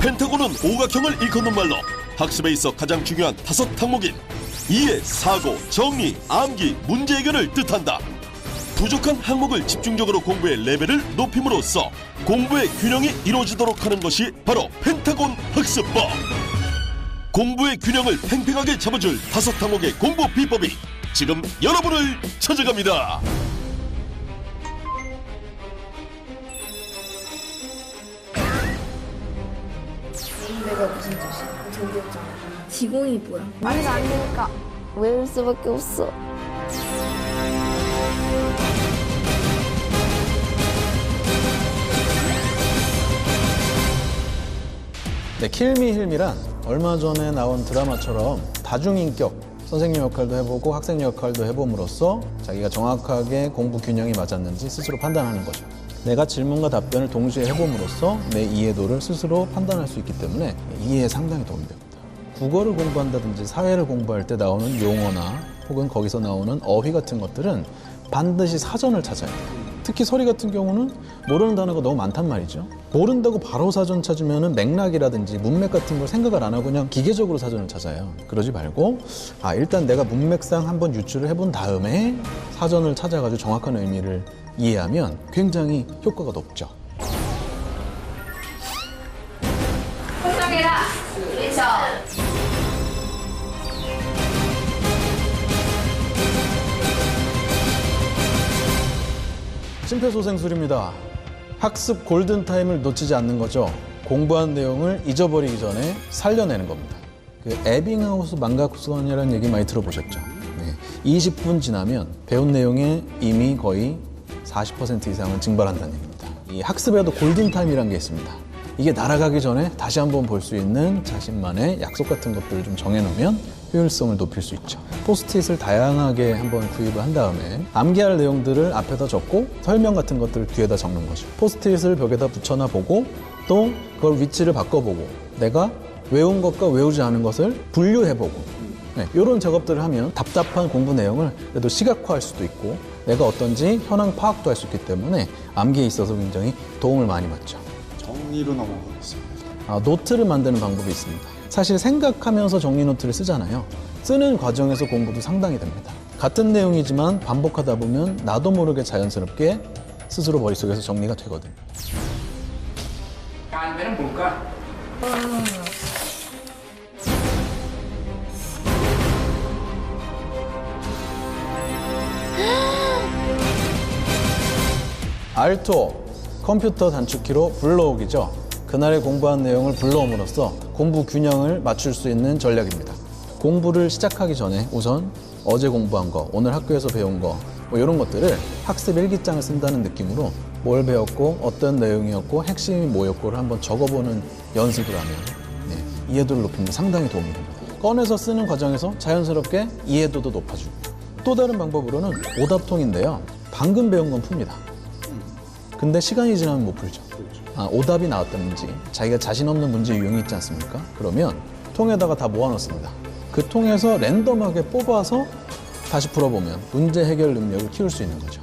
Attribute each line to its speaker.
Speaker 1: 펜타곤은 오각형을 일컫는 말로 학습에 있어 가장 중요한 5항목인 이해, 사고, 정리, 암기, 문제 해결을 뜻한다. 부족한 항목을 집중적으로 공부해 레벨을 높임으로써 공부의 균형이 이루어지도록 하는 것이 바로 펜타곤 학습법. 공부의 균형을 팽팽하게 잡아줄 5항목의 공부 비법이 지금 여러분을 찾아갑니다.
Speaker 2: 내가 무슨 뜻이야? 저기였잖아. 지공이 뭐야?
Speaker 3: 말이 안 되니까 외울 수밖에 없어.
Speaker 4: 네, 킬미 힐미란 얼마 전에 나온 드라마처럼 다중인격 선생님 역할도 해보고 학생 역할도 해봄으로써 자기가 정확하게 공부 균형이 맞았는지 스스로 판단하는 거죠. 내가 질문과 답변을 동시에 해봄으로써 내 이해도를 스스로 판단할 수 있기 때문에 이해에 상당히 도움이 됩니다. 국어를 공부한다든지 사회를 공부할 때 나오는 용어나 혹은 거기서 나오는 어휘 같은 것들은 반드시 사전을 찾아야 돼요. 특히 서리 같은 경우는 모르는 단어가 너무 많단 말이죠. 모른다고 바로 사전 찾으면 맥락이라든지 문맥 같은 걸 생각을 안 하고 그냥 기계적으로 사전을 찾아요. 그러지 말고 일단 내가 문맥상 한번 유추를 해본 다음에 사전을 찾아가지고 정확한 의미를 이해하면 굉장히 효과가 높죠.
Speaker 5: 공정해라. 그렇죠.
Speaker 4: 심폐소생술입니다. 학습 골든타임을 놓치지 않는 거죠. 공부한 내용을 잊어버리기 전에 살려내는 겁니다. 그 에빙하우스 망각선이라는 얘기 많이 들어보셨죠? 네. 20분 지나면 배운 내용의 이미 거의 40% 이상은 증발한다는 얘기입니다. 이 학습에도 골든타임이라는 게 있습니다. 이게 날아가기 전에 다시 한번 볼 수 있는 자신만의 약속 같은 것들을 좀 정해놓으면 효율성을 높일 수 있죠. 포스트잇을 다양하게 한번 구입을 한 다음에 암기할 내용들을 앞에다 적고 설명 같은 것들을 뒤에다 적는 거죠. 포스트잇을 벽에다 붙여놔 보고 또 그걸 위치를 바꿔보고 내가 외운 것과 외우지 않은 것을 분류해보고 이런 작업들을 하면 답답한 공부 내용을 그래도 시각화할 수도 있고 내가 어떤지 현황 파악도 할 수 있기 때문에 암기에 있어서 굉장히 도움을 많이 받죠.
Speaker 6: 정리로 넘어가겠습니다.
Speaker 4: 노트를 만드는 방법이 있습니다. 사실 생각하면서 정리 노트를 쓰잖아요. 쓰는 과정에서 공부도 상당히 됩니다. 같은 내용이지만 반복하다 보면 나도 모르게 자연스럽게 스스로 머릿속에서 정리가 되거든요.
Speaker 7: 다음에는 뭘까?
Speaker 4: 알토, 컴퓨터 단축키로 불러오기죠. 그날에 공부한 내용을 불러옴으로써 공부 균형을 맞출 수 있는 전략입니다. 공부를 시작하기 전에 우선 어제 공부한 거, 오늘 학교에서 배운 거 이런 것들을 학습 일기장을 쓴다는 느낌으로 뭘 배웠고 어떤 내용이었고 핵심이 뭐였고를 한번 적어보는 연습을 하면 이해도를 높이는 데 상당히 도움이 됩니다. 꺼내서 쓰는 과정에서 자연스럽게 이해도도 높아지고 또 다른 방법으로는 오답통인데요. 방금 배운 건 풉니다. 근데 시간이 지나면 못 풀죠. 오답이 나왔다든지 자기가 자신 없는 문제 유형이 있지 않습니까? 그러면 통에다가 다 모아놓습니다. 그 통에서 랜덤하게 뽑아서 다시 풀어보면 문제 해결 능력을 키울 수 있는 거죠.